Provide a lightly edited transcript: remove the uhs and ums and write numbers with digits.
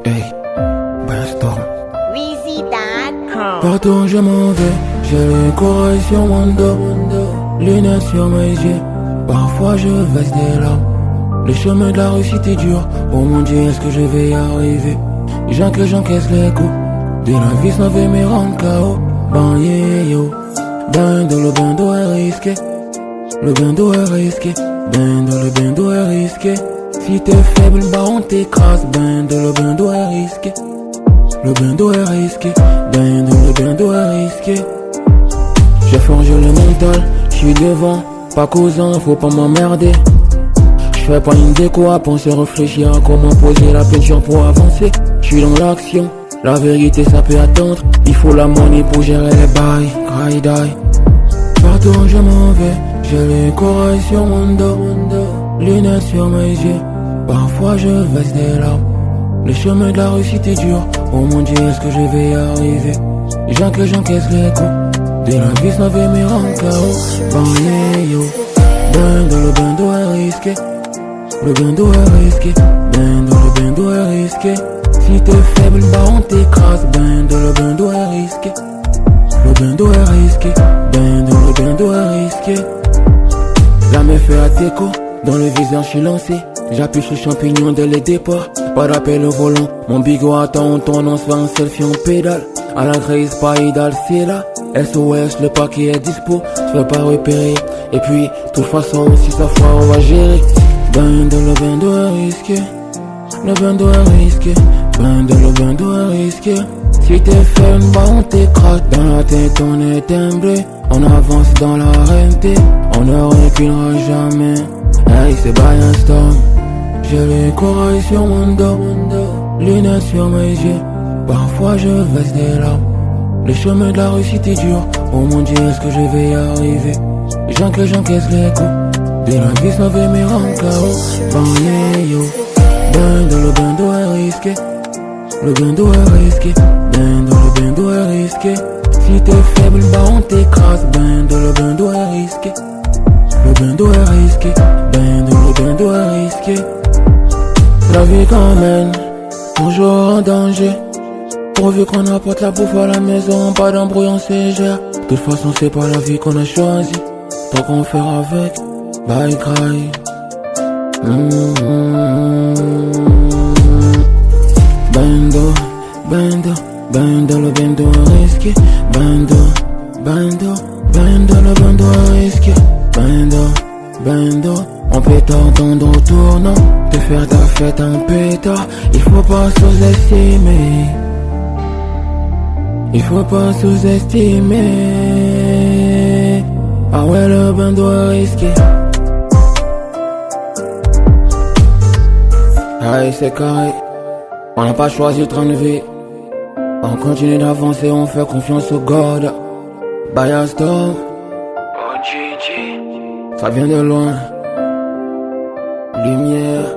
Hey, brainstorm. Weezy.com. Partout je m'en vais, j'ai les corail sur mon dos, lunettes sur mes yeux. Parfois je verse des larmes. Le chemin de la réussite est dur. Oh mon Dieu, est-ce que je vais y arriver? J'encaisse les coups de la vie sans veut me rendre KO. Ben yeah, yo. Ben dans le bain d'eau est risqué. Le bain d'eau est risqué. Ben dans le bain d'eau est risqué. Si t'es faible, bah on t'écrase. Ben dans le bain d'eau est risqué. Le bain d'eau est risqué. Ben dans le bain d'eau est risqué. J'ai forgé le mental, j'suis devant. Pas causant, faut pas m'emmerder. J'fais pas une déco à penser, réfléchir à comment poser la peinture pour avancer. J'suis dans l'action, la vérité ça peut attendre. Il faut la monnaie pour gérer les bails, cry die. Partout où je m'en vais, j'ai les corail sur mon dos, lunettes sur mes yeux. Parfois je verse des larmes. Le chemin de la réussite est dur. Oh mon Dieu, est-ce que je vais y arriver? J'encaisse les coups de la vie sans veut me rendre KO. Ben yeah, yo. Ben dans le bain d'eau est risqué. Le bain d'eau est risqué. Ben dans le bain d'eau est risqué. Si t'es faible, bah on t'écrase. Ben dans le bain d'eau est risqué. Le bain d'eau est risqué. Ben dans le bain d'eau est risqué. La me fait à déco. Dans le visage j'suis lancé. J'appuie sur le champignon dès le départ. Pas d'appel au volant. Mon bigot attend, on tourne, on se fait un selfie, on pédale. À la grise, pas idéal, c'est là. SOS, le paquet est dispo. Je vais pas repérer. Et puis, toute façon, si ça foire, on va gérer. Ben dans le bain d'eau est risqué. Le bain d'eau est risqué. Ben dans le bain d'eau est risqué. Si t'es faible, bah on t'écrase. Dans la tête, on est timbré. On avance dans la RMT. On ne reculera jamais. Hey, c'est brainstorm. J'ai les corail sur mon dos, lunettes sur mes yeux. Parfois je verse des larmes. Le chemin de la réussite est dur. Oh mon Dieu, est-ce que je vais y arriver? J'encaisse les coups de la vie sans veut me rendre KO. Ben yeah, yo. Ben dans le bain d'eau est risqué. Le bain d'eau est risqué. Ben dans le bain d'eau est risqué. Si t'es faible, bah on t'écrase. Ben dans le bain d'eau est risqué. Le bain d'eau est risqué. Ben dans le bain d'eau est risqué. La vie qu'on mène, toujours en danger. Pourvu qu'on apporte la bouffe à la maison, pas d'embrouille, on se gère. De toute façon c'est pas la vie qu'on a choisi. Tant qu'on fait avec, bye cry. Bando, le bando est risqué. Bando, le bando est risqué. Bando, on pétard dans nos tournants. Te faire ta fête un pétard. Il faut pas sous-estimer. Il faut pas sous-estimer. Ah ouais, le bando est risqué. Aïe, c'est carré. On n'a pas choisi le train de vie. On continue d'avancer, on fait confiance au God. Brainstorm. Oh Gigi. Ça vient de loin. Lumière.